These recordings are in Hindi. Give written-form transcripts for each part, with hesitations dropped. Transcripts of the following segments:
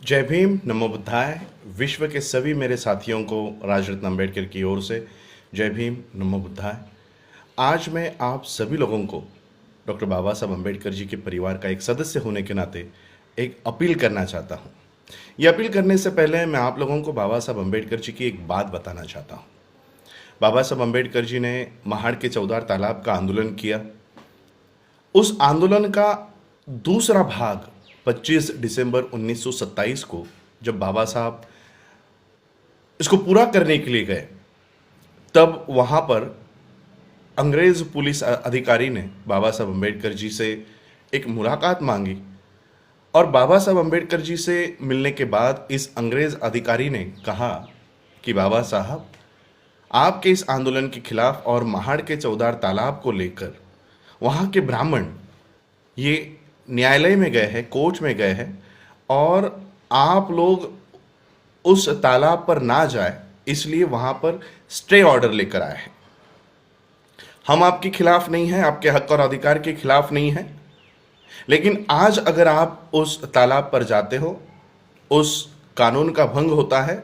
जय भीम, नमो बुद्धाय। विश्व के सभी मेरे साथियों को राजरत्न अम्बेडकर की ओर से जय भीम, नमो बुद्धाय। आज मैं आप सभी लोगों को डॉक्टर बाबा साहब अम्बेडकर जी के परिवार का एक सदस्य होने के नाते एक अपील करना चाहता हूँ। ये अपील करने से पहले मैं आप लोगों को बाबा साहब अम्बेडकर जी की एक बात बताना चाहता हूँ। बाबा साहब अम्बेडकर जी ने महाड़ के चौदार तालाब का आंदोलन किया। उस आंदोलन का दूसरा भाग 25 दिसंबर 1927 को जब बाबा साहब इसको पूरा करने के लिए गए, तब वहां पर अंग्रेज पुलिस अधिकारी ने बाबा साहब अम्बेडकर जी से एक मुलाकात मांगी और बाबा साहब अम्बेडकर जी से मिलने के बाद इस अंग्रेज अधिकारी ने कहा कि बाबा साहब, आपके इस आंदोलन के खिलाफ और महाड़ के चौदार तालाब को लेकर वहाँ के ब्राह्मण ये न्यायालय में गए हैं, कोर्ट में गए हैं और आप लोग उस तालाब पर ना जाए इसलिए वहाँ पर स्टे ऑर्डर लेकर आए हैं। हम आपके खिलाफ नहीं हैं, आपके हक और अधिकार के खिलाफ नहीं हैं, लेकिन आज अगर आप उस तालाब पर जाते हो, उस कानून का भंग होता है,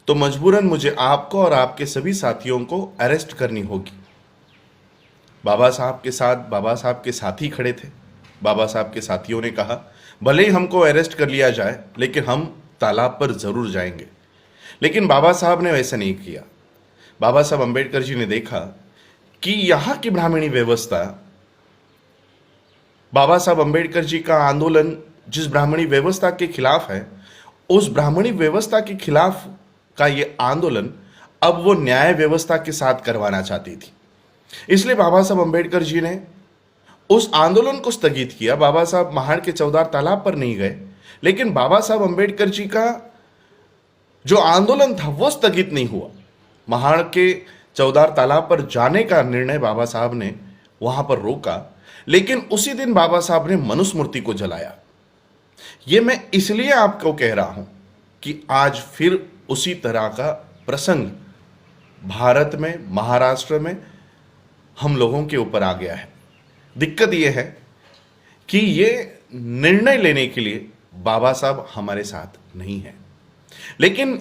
तो मजबूरन मुझे आपको और आपके सभी साथियों को अरेस्ट करनी होगी। बाबा साहब के साथ बाबा साहब के साथी खड़े थे। बाबा साहब के साथियों ने कहा, भले ही हमको अरेस्ट कर लिया जाए लेकिन हम तालाब पर जरूर जाएंगे। लेकिन बाबा साहब ने वैसा नहीं किया। बाबा साहब अम्बेडकर जी ने देखा कि यहाँ की ब्राह्मणी व्यवस्था, बाबा साहब अम्बेडकर जी का आंदोलन जिस ब्राह्मणी व्यवस्था के खिलाफ है, उस ब्राह्मणी व्यवस्था के खिलाफ का ये आंदोलन अब वो न्याय व्यवस्था के साथ करवाना चाहती थी। इसलिए बाबा साहब अम्बेडकर जी ने उस आंदोलन को स्थगित किया। बाबा साहब महाड़ के चौदार तालाब पर नहीं गए, लेकिन बाबा साहब अम्बेडकर जी का जो आंदोलन था वो स्थगित नहीं हुआ। महाड़ के चौदार तालाब पर जाने का निर्णय बाबा साहब ने वहां पर रोका, लेकिन उसी दिन बाबा साहब ने मनुस्मृति को जलाया। ये मैं इसलिए आपको कह रहा हूं कि आज फिर उसी तरह का प्रसंग भारत में, महाराष्ट्र में हम लोगों के ऊपर आ गया है। दिक्कत यह है कि ये निर्णय लेने के लिए बाबा साहब हमारे साथ नहीं है। लेकिन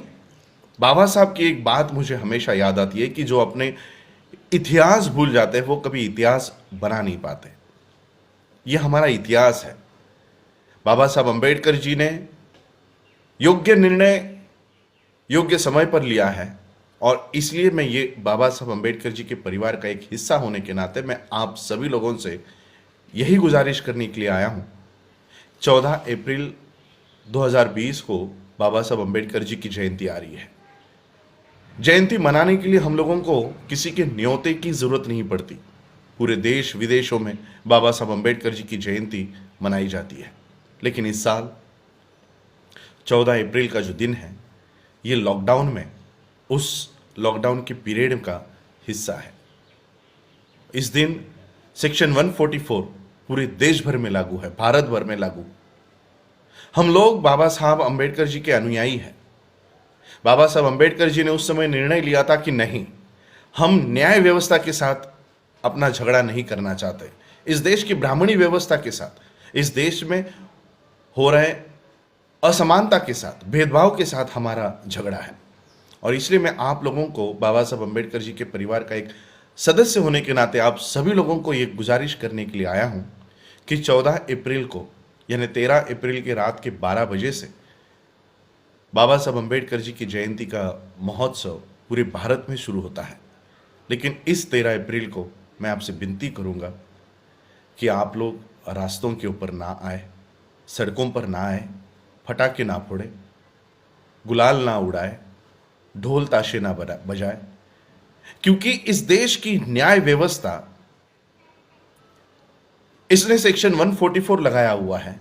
बाबा साहब की एक बात मुझे हमेशा याद आती है कि जो अपने इतिहास भूल जाते हैं वो कभी इतिहास बना नहीं पाते। ये हमारा इतिहास है। बाबा साहब अम्बेडकर जी ने योग्य निर्णय योग्य समय पर लिया है और इसलिए मैं ये बाबा साहब अम्बेडकर जी के परिवार का एक हिस्सा होने के नाते मैं आप सभी लोगों से यही गुजारिश करने के लिए आया हूँ। 14 अप्रैल 2020 को बाबा साहब अम्बेडकर जी की जयंती आ रही है। जयंती मनाने के लिए हम लोगों को किसी के न्योते की जरूरत नहीं पड़ती। पूरे देश विदेशों में बाबा साहब अम्बेडकर जी की जयंती मनाई जाती है। लेकिन इस साल 14 अप्रैल का जो दिन है, ये लॉकडाउन में उस लॉकडाउन के पीरियड का हिस्सा है। इस दिन सेक्शन 144 पूरे देश भर में लागू है, भारत भर में लागू। हम लोग बाबा साहब अम्बेडकर जी के अनुयायी हैं। बाबा साहब अम्बेडकर जी ने उस समय निर्णय लिया था कि नहीं, हम न्याय व्यवस्था के साथ अपना झगड़ा नहीं करना चाहते। इस देश की ब्राह्मणी व्यवस्था के साथ, इस देश में हो रहे असमानता के साथ, भेदभाव के साथ हमारा झगड़ा है। और इसलिए मैं आप लोगों को बाबा साहब अम्बेडकर जी के परिवार का एक सदस्य होने के नाते आप सभी लोगों को ये गुजारिश करने के लिए आया हूँ कि 14 अप्रैल को यानी 13 अप्रैल की रात के 12 बजे से बाबा साहब अम्बेडकर जी की जयंती का महोत्सव पूरे भारत में शुरू होता है। लेकिन इस 13 अप्रैल को मैं आपसे विनती करूँगा कि आप लोग रास्तों के ऊपर ना आए, सड़कों पर ना आए, फटाके ना फोड़े, गुलाल ना उड़ाए, ढोल ताशे ना बजाए, क्योंकि इस देश की न्याय व्यवस्था, इसने सेक्शन 144 लगाया हुआ है।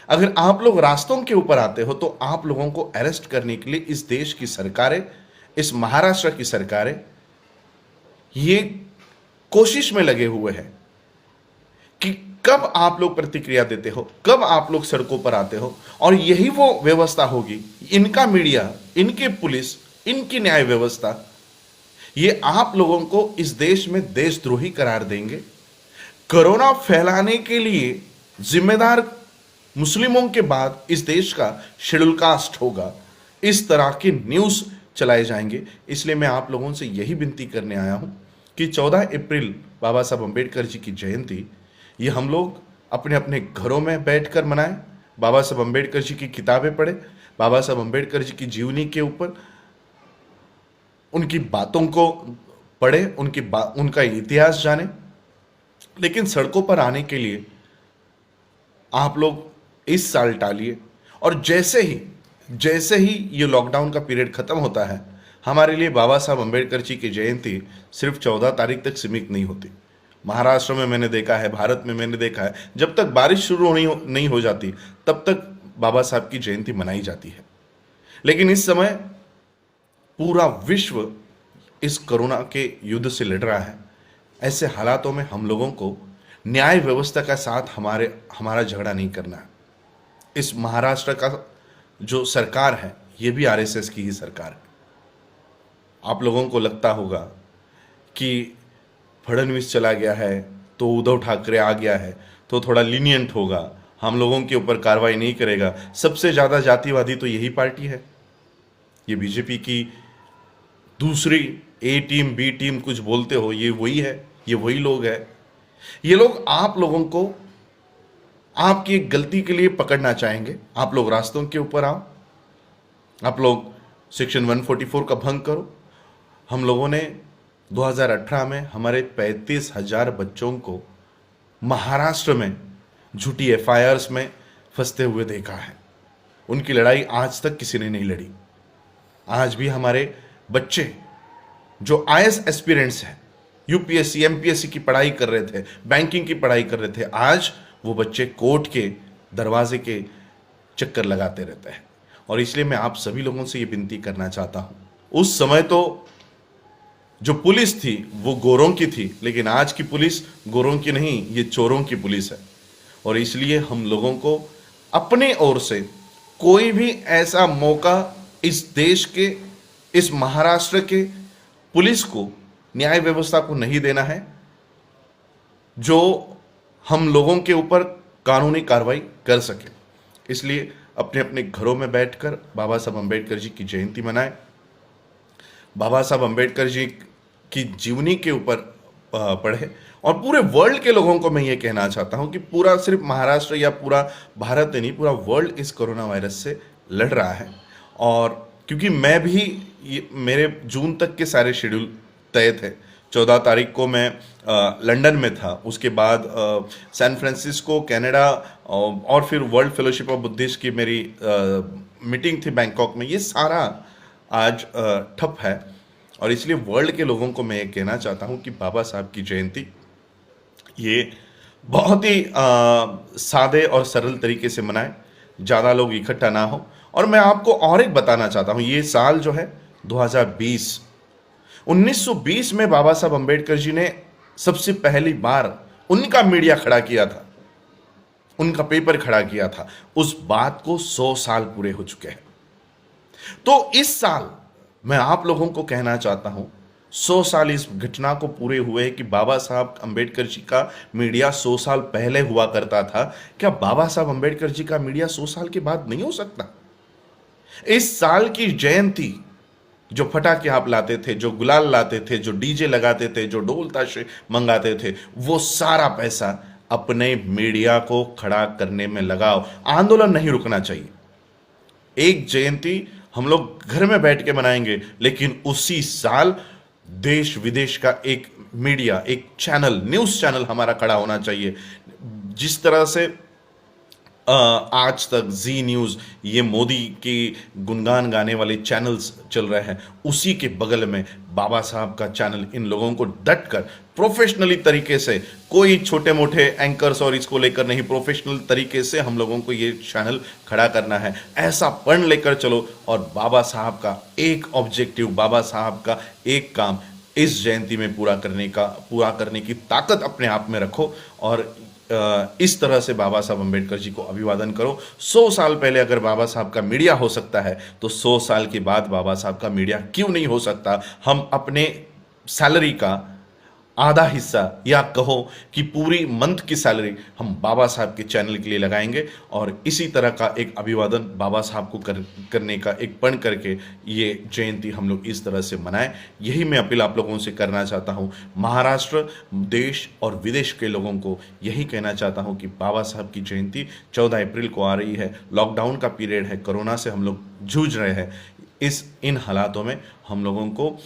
अगर आप लोग रास्तों के ऊपर आते हो तो आप लोगों को अरेस्ट करने के लिए इस देश की सरकारें, इस महाराष्ट्र की सरकारें ये कोशिश में लगे हुए हैं कि कब आप लोग प्रतिक्रिया देते हो, कब आप लोग सड़कों पर आते हो। और यही वो व्यवस्था होगी, इनका मीडिया, इनके पुलिस, इनकी न्याय व्यवस्था, ये आप लोगों को इस देश में देशद्रोही करार देंगे। कोरोना फैलाने के लिए जिम्मेदार मुस्लिमों के बाद इस देश का शेड्यूल कास्ट होगा, इस तरह के न्यूज़ चलाए जाएंगे। इसलिए मैं आप लोगों से यही विनती करने आया हूं कि 14 अप्रैल बाबा साहब अम्बेडकर जी की जयंती, ये हम लोग अपने अपने घरों में बैठकर मनाएं, बाबा साहब अम्बेडकर जी की किताबें पढ़ें, बाबा साहब अम्बेडकर जी की जीवनी के ऊपर उनकी बातों को पढ़ें, उनका इतिहास जानें। लेकिन सड़कों पर आने के लिए आप लोग इस साल टालिए, और जैसे ही ये लॉकडाउन का पीरियड खत्म होता है, हमारे लिए बाबा साहब अम्बेडकर जी की जयंती सिर्फ 14 तारीख तक सीमित नहीं होती। महाराष्ट्र में मैंने देखा है, भारत में मैंने देखा है, जब तक बारिश शुरू नहीं हो जाती तब तक बाबा साहब की जयंती मनाई जाती है। लेकिन इस समय पूरा विश्व इस कोरोना के युद्ध से लड़ रहा है। ऐसे हालातों में हम लोगों को न्याय व्यवस्था का साथ हमारा झगड़ा नहीं करना है। इस महाराष्ट्र का जो सरकार है, ये भी आरएसएस की ही सरकार है। आप लोगों को लगता होगा कि फडणवीस चला गया है तो उद्धव ठाकरे आ गया है तो थोड़ा लीनियंट होगा, हम लोगों के ऊपर कार्रवाई नहीं करेगा। सबसे ज़्यादा जातिवादी तो यही पार्टी है। ये बीजेपी की दूसरी ए टीम बी टीम कुछ बोलते हो, ये वही है, ये वही लोग हैं। ये लोग आप लोगों को आपकी एक गलती के लिए पकड़ना चाहेंगे। आप लोग रास्तों के ऊपर आओ, आप लोग सेक्शन 144 का भंग करो। हम लोगों ने 2018 में हमारे 35,000 बच्चों को महाराष्ट्र में झूठी एफआईआर्स में फंसते हुए देखा है। उनकी लड़ाई आज तक किसी ने नहीं लड़ी। आज भी हमारे बच्चे जो आईएएस एस्पिरेंट्स हैं, यूपीएससी एमपीएससी की पढ़ाई कर रहे थे, बैंकिंग की पढ़ाई कर रहे थे, आज वो बच्चे कोर्ट के दरवाजे के चक्कर लगाते रहते हैं। और इसलिए मैं आप सभी लोगों से ये विनती करना चाहता हूं, उस समय तो जो पुलिस थी वो गोरों की थी, लेकिन आज की पुलिस गोरों की नहीं, ये चोरों की पुलिस है। और इसलिए हम लोगों को अपने ओर से कोई भी ऐसा मौका इस देश के, इस महाराष्ट्र के पुलिस को, न्याय व्यवस्था को नहीं देना है जो हम लोगों के ऊपर कानूनी कार्रवाई कर सके। इसलिए अपने अपने घरों में बैठकर बाबा साहब अम्बेडकर जी की जयंती मनाएं, बाबा साहब अम्बेडकर जी की जीवनी के ऊपर पढ़े। और पूरे वर्ल्ड के लोगों को मैं ये कहना चाहता हूँ कि पूरा सिर्फ महाराष्ट्र या पूरा भारत नहीं, पूरा वर्ल्ड इस कोरोना वायरस से लड़ रहा है। और क्योंकि मैं भी मेरे जून तक के सारे शेड्यूल तय थे। 14 तारीख को मैं लंदन में था, उसके बाद सैन फ्रांसिस्को कनाडा, और फिर वर्ल्ड फेलोशिप ऑफ बुद्धिस्ट की मेरी मीटिंग थी बैंकॉक में। ये सारा आज ठप है। और इसलिए वर्ल्ड के लोगों को मैं ये कहना चाहता हूँ कि बाबा साहब की जयंती ये बहुत ही सादे और सरल तरीके से मनाएं, ज़्यादा लोग इकट्ठा ना हो। और मैं आपको और एक बताना चाहता हूँ, ये साल जो है 2020, 1920 में बाबा साहब अम्बेडकर जी ने सबसे पहली बार उनका मीडिया खड़ा किया था, उनका पेपर खड़ा किया था। उस बात को 100 साल पूरे हो चुके हैं। तो इस साल मैं आप लोगों को कहना चाहता हूं, 100 साल इस घटना को पूरे हुए कि बाबा साहब अम्बेडकर जी का मीडिया 100 साल पहले हुआ करता था। क्या बाबा साहब अम्बेडकर जी का मीडिया 100 साल के बाद नहीं हो सकता? इस साल की जयंती, जो पटाखे आप लाते थे, जो गुलाल लाते थे, जो डीजे लगाते थे, जो ढोल ताशे मंगाते थे, वो सारा पैसा अपने मीडिया को खड़ा करने में लगाओ। आंदोलन नहीं रुकना चाहिए। एक जयंती हम लोग घर में बैठ के मनाएंगे, लेकिन उसी साल देश विदेश का एक मीडिया, एक चैनल, न्यूज़ चैनल हमारा खड़ा होना चाहिए। जिस तरह से आज तक जी न्यूज़, ये मोदी की गुणगान गाने वाले चैनल्स चल रहे हैं, उसी के बगल में बाबा साहब का चैनल। इन लोगों को डट कर प्रोफेशनली तरीके से, कोई छोटे मोटे एंकर्स और इसको लेकर नहीं, प्रोफेशनल तरीके से हम लोगों को ये चैनल खड़ा करना है। ऐसा पण लेकर चलो और बाबा साहब का एक ऑब्जेक्टिव, बाबा साहब का एक काम इस जयंती में पूरा करने की ताकत अपने आप में रखो। और इस तरह से बाबा साहब अम्बेडकर जी को अभिवादन करो। 100 साल पहले अगर बाबा साहब का मीडिया हो सकता है, तो 100 साल के बाद बाबा साहब का मीडिया क्यों नहीं हो सकता? हम अपने सैलरी का, आधा हिस्सा या कहो कि पूरी मंथ की सैलरी हम बाबा साहब के चैनल के लिए लगाएंगे और इसी तरह का एक अभिवादन बाबा साहब को करने का एक पण करके ये जयंती हम लोग इस तरह से मनाएं। यही मैं अपील आप लोगों से करना चाहता हूँ। महाराष्ट्र, देश और विदेश के लोगों को यही कहना चाहता हूँ कि बाबा साहब की जयंती 14 अप्रैल को आ रही है। लॉकडाउन का पीरियड है, कोरोना से हम लोग जूझ रहे हैं। इन हालातों में हम लोगों को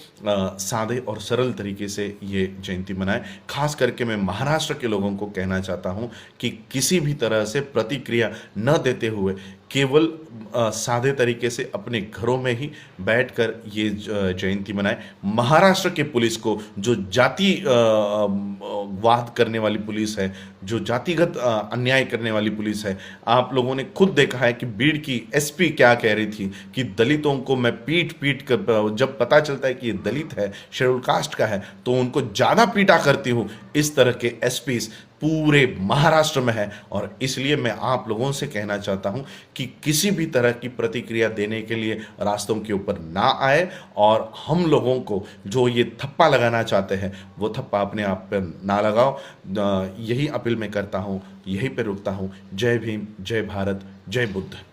सादे और सरल तरीके से ये जयंती मनाएं। खास करके मैं महाराष्ट्र के लोगों को कहना चाहता हूं कि किसी भी तरह से प्रतिक्रिया न देते हुए केवल सादे तरीके से अपने घरों में ही बैठकर ये जयंती मनाएं। महाराष्ट्र के पुलिस को जो जाति वाद करने वाली पुलिस है, जो जातिगत अन्याय करने वाली पुलिस है, आप लोगों ने खुद देखा है कि बीड़ की एसपी क्या कह रही थी कि दलितों को मैं पीट पीट कर, जब पता चलता है कि ये दलित है, शेड्यूल कास्ट का है, तो उनको ज़्यादा पीटा करती हूँ। इस तरह के एसपीज पूरे महाराष्ट्र में है और इसलिए मैं आप लोगों से कहना चाहता हूं कि किसी भी तरह की प्रतिक्रिया देने के लिए रास्तों के ऊपर ना आए और हम लोगों को जो ये थप्पा लगाना चाहते हैं वो थप्पा अपने आप पर ना लगाओ। यही अपील मैं करता हूं, यहीं पे रुकता हूं। जय भीम, जय भारत, जय बुद्ध।